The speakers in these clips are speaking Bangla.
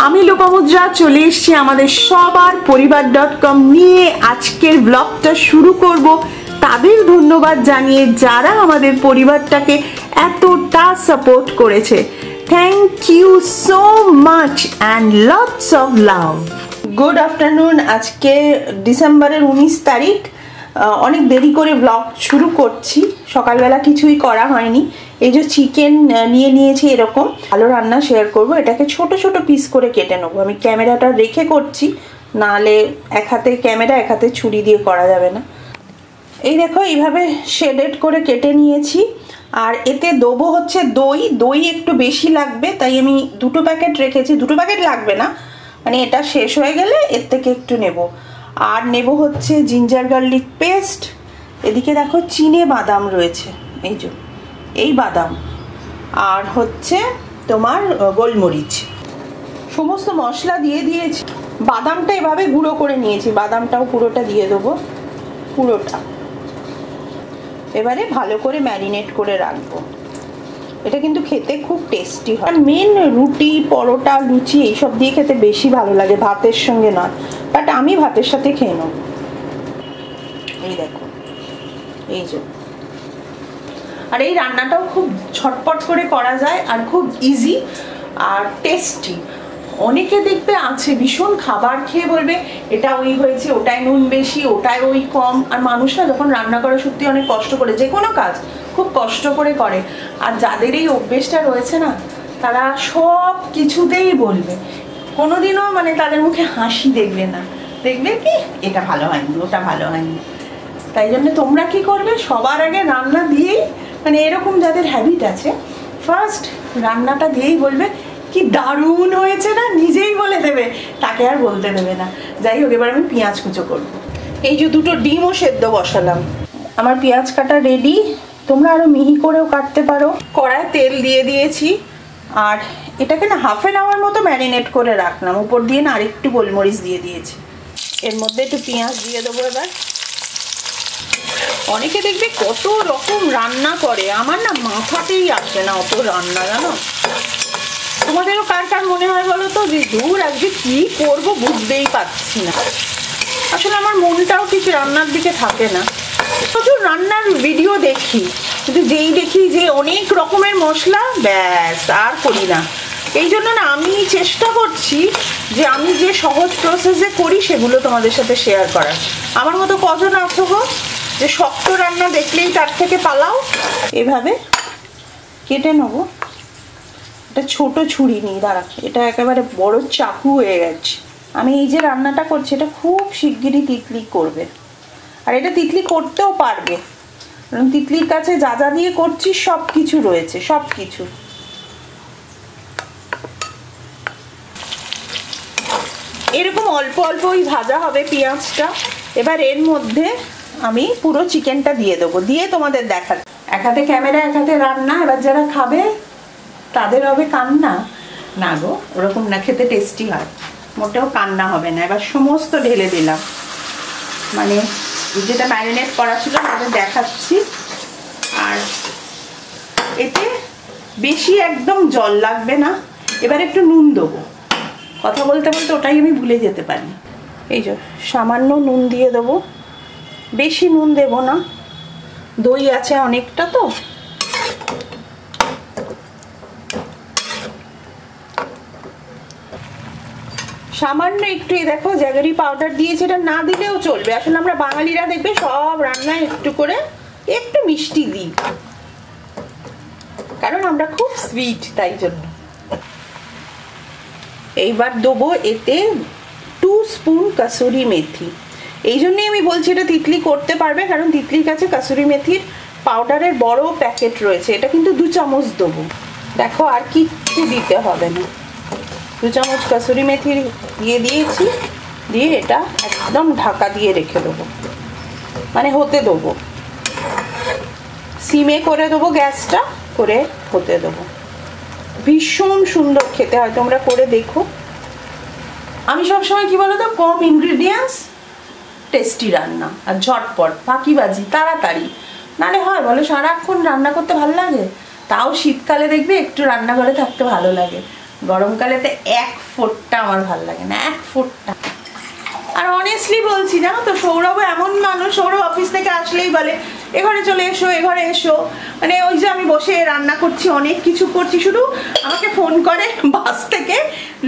আমি লোপামুদ্রা চলে এসেছি আমাদের সবার পরিবার.com নিয়ে আজকের ব্লগটা শুরু করব তাদের ধন্যবাদ জানিয়ে যারা আমাদের পরিবারটাকে এতটা সাপোর্ট করেছে। Thank you so much and lots of love. Good afternoon. আজকে ডিসেম্বরের 19 তারিখ। অনেক দেরি করে ব্লগ শুরু করছি, সকালবেলা কিছুই করা হয়নি। এই যে চিকেন নিয়ে নিয়েছি, এরকম ভালো রান্না শেয়ার করব। এটাকে ছোট ছোট পিস করে কেটে নেবো। আমি ক্যামেরাটা রেখে করছি, নাহলে এক হাতে ক্যামেরা এক হাতে ছুরি দিয়ে করা যাবে না। এই দেখো এইভাবে শেডেড করে কেটে নিয়েছি। আর এতে দেবো হচ্ছে দই। দই একটু বেশি লাগবে, তাই আমি 2 প্যাকেট রেখেছি। 2 প্যাকেট লাগবে না, মানে এটা শেষ হয়ে গেলে এর থেকে একটু নেব। আর নেব হচ্ছে জিঞ্জার গার্লিক পেস্ট। এদিকে দেখো চিনে বাদাম রয়েছে, এই যে এই বাদাম। আর হচ্ছে তোমার গোলমরিচ। সমস্ত মশলা দিয়ে দিয়েছি। বাদামটা এভাবে গুঁড়ো করে নিয়েছি, বাদামটাও পুরোটা দিয়ে দেবো, পুরোটা। এবারে ভালো করে ম্যারিনেট করে রাখবো। এটা কিন্তু খেতে খুব টেস্টি হয়। মেন রুটি, পরোটা, লুচি এইসব দিয়ে খেতে বেশি ভালো লাগে, ভাতের সঙ্গে নয়। বাট আমি ভাতের সাথে খেয়ে নেব। এই দেখো, এই যে। আর এই রান্নাটাও খুব ঝটপট করে করা যায় আর খুব ইজি আর টেস্টি। অনেকে দেখবে আছে ভীষণ খাবার খেয়ে বলবে এটা ওই হয়েছে, ওটাই নুন বেশি, ওটাই ওই কম। আর মানুষরা যখন রান্না করে সত্যি অনেক কষ্ট করে, যে কোনো কাজ খুব কষ্ট করে করে। আর যাদের এই অভ্যেসটা রয়েছে না, তারা সব কিছুতেই বলবে, কোনোদিনও মানে তাদের মুখে হাসি দেখবে না, দেখবে কি এটা ভালো হয়নি, ওটা ভালো হয়নি। তাই জন্য তোমরা কি করবে, সবার আগে রান্না দিয়েই, মানে এরকম যাদের হ্যাবিট আছে, ফার্স্ট রান্নাটা দিয়েই বলবে কি দারুণ হয়েছে না, নিজেই বলে দেবে, তাকে আর বলতে দেবে না। যাই হোক, এবার আমি পেঁয়াজ কুচো করবো। এই যে 2টো ডিমও সেদ্ধ বসালাম। আমার পেঁয়াজ কাটা রেডি। তোমরা আরো মিহি করেও কাটতে পারো। কড়ায় তেল দিয়ে দিয়েছি। আর এটাকে না হাফ অ্যান আওয়ার মতো ম্যারিনেট করে রাখলাম। উপর দিয়ে না আরেকটু গোলমরিচ দিয়ে দিয়েছি। এর মধ্যে একটু পেঁয়াজ দিয়ে দেবো এবার। অনেকে দেখবে কত রকম রান্না করে, আমার না মাথাতেই আসে না অত রান্না, জানো। তোমাদেরও কার কার মনে হয় বলো তো, যে দূর আজকে কি করব বুঝতেই পারছি না। আসলে আমার মনটাও ঠিক রান্নার দিকে থাকে না। প্রচুর রান্নার ভিডিও দেখি, কিন্তু যেই দেখি যে অনেক রকমের মশলা, ব্যাস আর করি না। এই জন্য না আমি চেষ্টা করছি যে আমি যে সহজ প্রসেসে করি সেগুলো তোমাদের সাথে শেয়ার করার। আমার মতো কজন আছো গো যে শক্ত রান্না দেখলেই তার থেকে পালাও। এভাবে কেটে নেবো। এটা ছোট ছুরি নেই, দাঁড়া, এটা একেবারে বড় চাকু হয়ে গেছে। আমি এই যে রান্নাটা করছি এটা খুব শিগগিরই তিতলি করবে। আর এটা তিতলি করতেও পারবে, কারণ তিতলির কাছে যা যা দিয়ে করছি সব কিছু রয়েছে, সব কিছু। এরকম অল্প অল্পই ভাজা হবে পেঁয়াজটা। এবার এর মধ্যে আমি পুরো চিকেনটা দিয়ে দেবো, দিয়ে তোমাদের দেখাবো। এক হাতে ক্যামেরা, এক হাতে রান্না। এবার যারা খাবে তাদের হবে কান্না। না গো, ওরকম না, খেতে টেস্টি হয়, মোটেও কান্না হবে না। এবার সমস্ত ঢেলে দিলাম, মানে যেটা ম্যারিনেট করা ছিল তাদের দেখাচ্ছি। আর এতে বেশি একদম জল লাগবে না। এবার একটু নুন দেবো। কথা বলতে বলতে ওটাই আমি ভুলে যেতে পারি। এই যে সামান্য নুন দিয়ে দেবো, বেশি নুন দেব না, দই আছে অনেকটা তো। সামান্য একটু, এই দেখো জ্যাগেরি পাউডার দিয়েছে, এটা না দিলেও চলবে। আসলে আমরা বাঙালিরা দেখবে সব রান্নায় একটু করে একটু মিষ্টি দিই, কারণ আমরা খুব সুইট, তাই জন্য। এইবার দেবো এতে 2 স্পুন কাসুরি মেথি। এই জন্যই আমি বলছি এটা তিতলি করতে পারবে, কারণ তিতলির কাছে কাসুরি মেথির পাউডারের বড় প্যাকেট রয়েছে। এটা কিন্তু 2 চামচ দেবো। দেখো আর কিচ্ছু দিতে হবে না, 2 চামচ কাসুরি মেথি দিয়ে দিয়েছি। দিয়ে এটা একদম ঢাকা দিয়ে রেখে দেবো, মানে হতে দেবো। সিমে করে দেবো গ্যাসটা, করে হতে দেবো। ভীষণ সুন্দর খেতে হয়, তোমরা করে দেখো। আমি সবসময় কি বলো তো, কম ইনগ্রিডিয়েন্টস টেস্টি রান্না আর ঝটপট, ফাঁকিবাজি, তাড়াতাড়ি। নালে হয় বলো সারাক্ষণ রান্না করতে ভালো লাগে? তাও শীতকালে দেখবে একটু রান্নাঘরে থাকতে ভালো লাগে। গরমকালেতে এক ফোঁটা আমার ভালো লাগে না, এক ফোঁটা। আর অনেস্টলি বলছি, জানো তো, সৌরভ এমন মানুষ, সৌরভ অফিস থেকে আসলেই বলে এ ঘরে চলে এসো, এ ঘরে এসো। মানে ওই যে আমি বসে রান্না করছি, অনেক কিছু করছি, শুধু আমাকে ফোন করে বাস থেকে,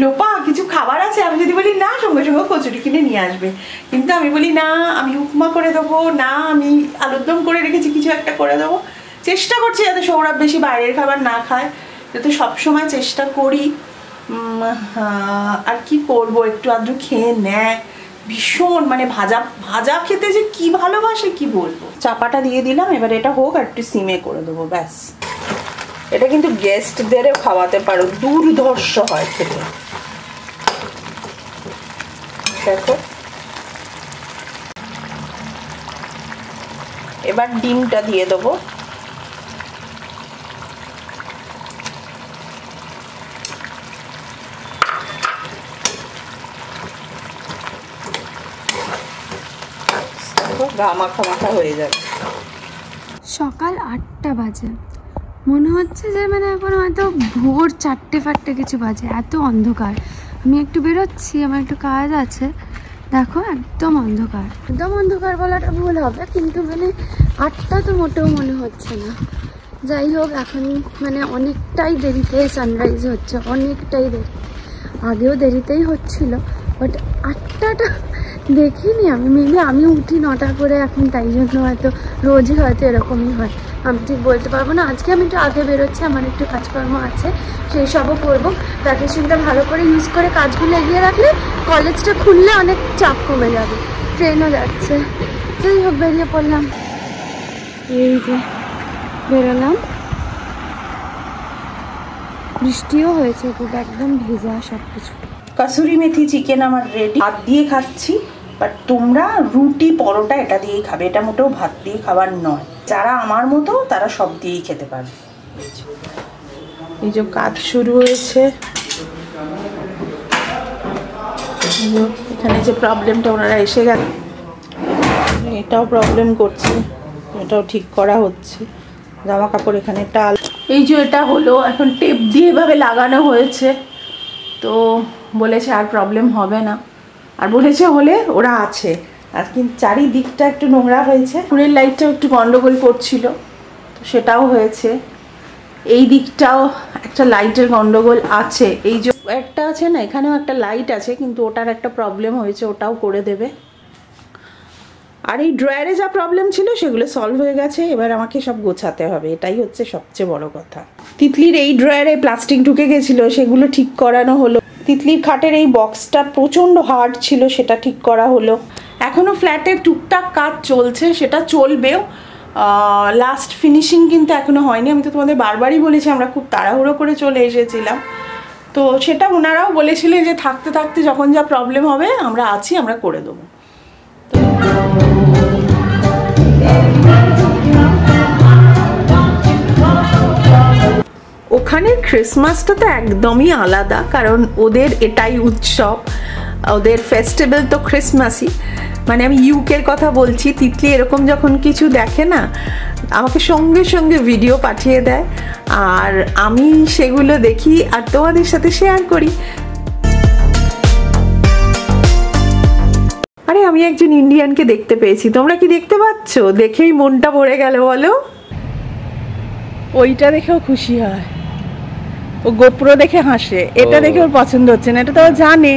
লোপা কিছু খাবার আছে? আমি যদি বলি না, সঙ্গে সঙ্গে কচুরি কিনে নিয়ে আসবে। কিন্তু আমি বলি না, আমি উপমা করে দেবো, না আমি আলুর দম করে রেখেছি, কিছু একটা করে দেবো। চেষ্টা করছি যাতে সৌরভ বেশি বাইরের খাবার না খায়, যাতে সবসময় চেষ্টা করি। আর কি করবো, একটু আধটু খেয়ে নেয় ভীষণ। মানে ভাজা ভাজা খেতে যে কি ভালোবাসে কি বলবো। চাপাটা দিয়ে দিলাম, এবার এটা হোক, আর একটু সিমে করে দেবো, ব্যাস। এটা কিন্তু গেস্টদেরও খাওয়াতে পারো, দুর্ধর্ষ হয় খেতে। দেখো, এবার ডিমটা দিয়ে দেবো। মাখা মাখা হয়ে যাবে। সকাল 8টা বাজে, মনে হচ্ছে যে মানে এখন হয়তো ভোর 4টে কিছু বাজে, এত অন্ধকার। আমি একটু বেরোচ্ছি, আমার একটু কাজ আছে। দেখো একদম অন্ধকার, একদম অন্ধকার বলাটা ভুল হবে, কিন্তু মানে 8টা তো মোটেও মনে হচ্ছে না। যাই হোক, এখন মানে অনেকটাই দেরিতে সানরাইজ হচ্ছে, অনেকটাই দেরি। আগেও দেরিতেই হচ্ছিল, বাট 8টাটা দেখিনি আমি। মেবি আমি উঠি 9টা করে এখন, তাই জন্য হয়তো রোজই হয়তো এরকমই হয়, আমি ঠিক বলতে পারবো না। আজকে আমি একটু আগে বেরোচ্ছি, আমার একটু কাজকর্ম আছে, সেই সবও করবো। ভ্যাকেশনটা ভালো করে ইউজ করে কাজগুলো এগিয়ে রাখলে কলেজটা খুললে অনেক চাপ কমে যাবে। ট্রেনও যাচ্ছে, যাই হোক বেরিয়ে পড়লাম। এই যে বেরোলাম, বৃষ্টিও হয়েছে খুব, একদম ভেজা সব কিছু। কাসুরি মেথি চিকেন আমার রেডি, ভাত দিয়ে খাচ্ছি। বাট তোমরা রুটি পরোটা এটা দিয়েই খাবে, এটা মোটেও ভাত দিয়ে খাবার নয়। যারা আমার মতো তারা সব দিয়েই খেতে পারবে। এই যে কাজ শুরু হয়েছে, এখানে যে প্রবলেমটা ওনারা এসে গেল, এটাও প্রবলেম করছে, এটাও ঠিক করা হচ্ছে। জামা কাপড় এখানে টাল, এই যে এটা হলো, এখন টেপ দিয়ে এভাবে লাগানো হয়েছে। তো বলেছে আর প্রবলেম হবে না, আর বলেছে হলে ওরা আছে। আর কিন্তু চারিদিকটা একটু নোংরা হয়েছে, পুরের লাইটটাও একটু গন্ডগোল করছিল, তো সেটাও হয়েছে। এই দিকটাও একটা লাইটের গন্ডগোল আছে, এই যে একটা আছে না, এখানেও একটা লাইট আছে, কিন্তু ওটার একটা প্রবলেম হয়েছে, ওটাও করে দেবে। আর এই ড্রয়ারে যা প্রবলেম ছিল সেগুলো সলভ হয়ে গেছে, এবার আমাকে সব গোছাতে হবে, এটাই হচ্ছে সবচেয়ে বড় কথা। তিতলির এই ড্রয়ারে প্লাস্টিক ঢুকে গেছিলো, সেগুলো ঠিক করানো হলো। তিতলির খাটের এই বক্সটা প্রচণ্ড হার্ড ছিল, সেটা ঠিক করা হলো। এখনও ফ্ল্যাটের টুকটাক কাজ চলছে, সেটা চলবেও। লাস্ট ফিনিশিং কিন্তু এখনও হয়নি। আমি তো তোমাদের বারবারই বলেছি, আমরা খুব তাড়াহুড়ো করে চলে এসেছিলাম। তো সেটা ওনারাও বলেছিলেন যে থাকতে থাকতে যখন যা প্রবলেম হবে আমরা আছি, আমরা করে দেবো। ওখানের ক্রিসমাসটা তো একদমই আলাদা, কারণ ওদের এটাই উৎসব, ওদের ফেস্টিভ্যাল তো ক্রিসমাসই। মানে আমি ইউকের কথা বলছি, তিতলি এরকম যখন কিছু দেখে না, আমাকে সঙ্গে সঙ্গে ভিডিও পাঠিয়ে দেয়, আর আমি সেগুলো দেখি আর তোমাদের সাথে শেয়ার করি। আরে আমি একজন ইন্ডিয়ানকে দেখতে পেয়েছি, তোমরা কি দেখতে পাচ্ছ? দেখেই মনটা ভরে গেল বলো। ওইটা দেখেও খুশি হয়, ও গোপ্রো দেখে হাসে, এটা দেখে ওর পছন্দ হচ্ছে না, এটা তো ও জানে।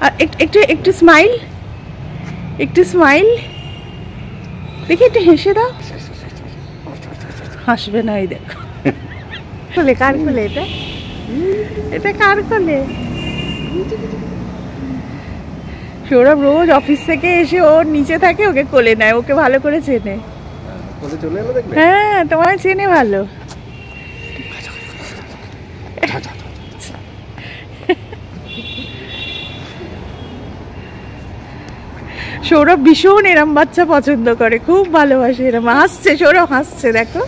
আর একটু একটু স্মাইল, একটু স্মাইল দেখি, একটু হেসে দাও। হাসবে না, এই দেখো। কোলে কার কোলে এটা? এটা কার কোলে? সৌরভ রোজ অফিস থেকে এসে ওর নিচে থাকে, ওকে কোলে নেয়, ওকে ভালো করে চেনে। হ্যাঁ, তোমার চেনে ভালো। সৌরভ ভীষণ এরম বাচ্চা পছন্দ করে, খুব ভালোবাসে এরম। হাসছে, সৌরভ হাসছে, দেখো।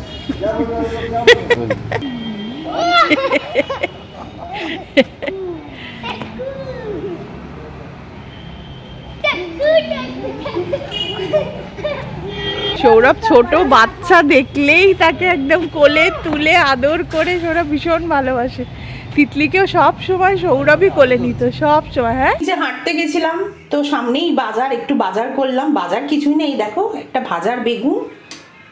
সৌরভ ছোট বাচ্চা দেখলেই তাকে একদম কোলে তুলে আদর করে, সৌরভ ভীষণ ভালোবাসে। তিতলিকেও সব সময় সৌরভই কোলে নিত সব সময়। হ্যাঁ, যে হাঁটতে গেছিলাম তো সামনেই বাজার, একটু বাজার করলাম। বাজার কিছুই নেই, দেখো একটা ভাজার বেগুন,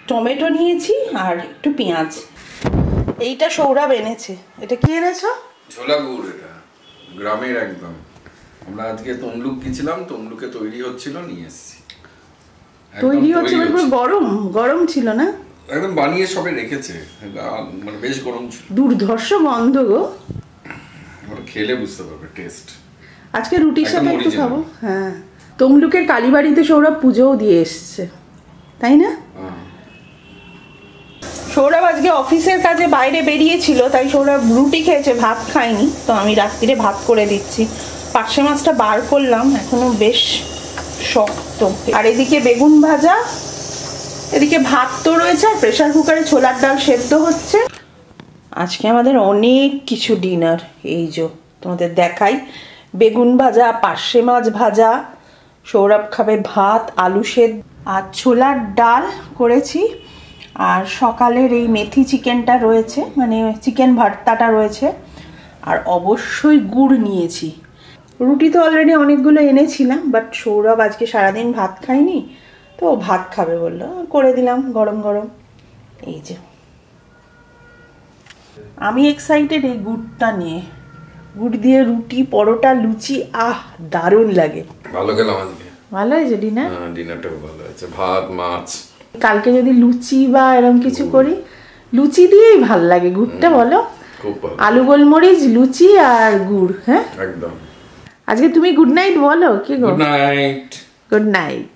টমেটো নিয়েছি আর একটু পেঁয়াজ। এইটা সৌরভ এনেছে। এটা কি এনেছো? ছোলা গুড়, এটা গ্রামের একদম। আমরা আজকে তমলুক গেছিলাম, তমলুকে তৈরি হচ্ছিল, নিয়ে এসেছি। তৈরি হচ্ছে গরম গরম ছিল না? একদম বানিয়ে সবে রেখেছে, মানে বেশ গরম ছিল। দুর্ধর্ষ গন্ধ গো, খেলে বুঝতে পারবে টেস্ট। আজকে রুটির সাথে একটু খাবো। হ্যাঁ, তমলুকের কালীবাড়িতে সৌরভ পুজোও দিয়ে এসছে, তাই না? সৌরভ আজকে অফিসের কাজে বাইরে বেরিয়েছিল, তাই সৌরভ রুটি খেয়েছে, ভাত খায়নি। তো আমি রাত্রিরে ভাত করে দিচ্ছি। পার্শে মাছটা বার করলাম, এখনো বেশ শক্ত। আর এদিকে বেগুন ভাজা, এদিকে ভাত তো রয়েছে, আর প্রেশার কুকারে ছোলার ডাল সেদ্ধ হচ্ছে। আজকে আমাদের অনেক কিছু ডিনার। এই যে তোমাদের দেখাই, বেগুন ভাজা, পার্শে মাছ ভাজা, সৌরভ খাবে ভাত, আলু সেদ্ধ আর ছোলার ডাল করেছি। আর সকালের এই মেথি চিকেনটা রয়েছে, মানে চিকেন ভর্তাটা রয়েছে। আর অবশ্যই গুড় নিয়েছি। রুটি তো অলরেডি অনেকগুলো এনেছিলাম, বাট সৌরভ আজকে সারাদিন ভাত খায়নি, তো ভাত খাবে বললো, করে দিলাম গরম গরম। এই যে আমি এক্সাইটেড এই গুড়টা নিয়ে। গুড় দিয়ে রুটি, পরোটা, লুচি, দারুণ লাগে। ভালো গেলাম আজকে। ভালো হয়েছে ডিনার? ডিনারটাও ভালো হয়েছে, ভাত মাছ। কালকে যদি লুচি বা এরকম কিছু করি, লুচি দিয়েই ভাল লাগে গুড়টা, বলো? খুব ভালো। আলু গোলমরিচ, লুচি আর গুড়। হ্যাঁ একদম। আজকে তুমি গুড নাইট বলো। কি গো? Good night. Good night.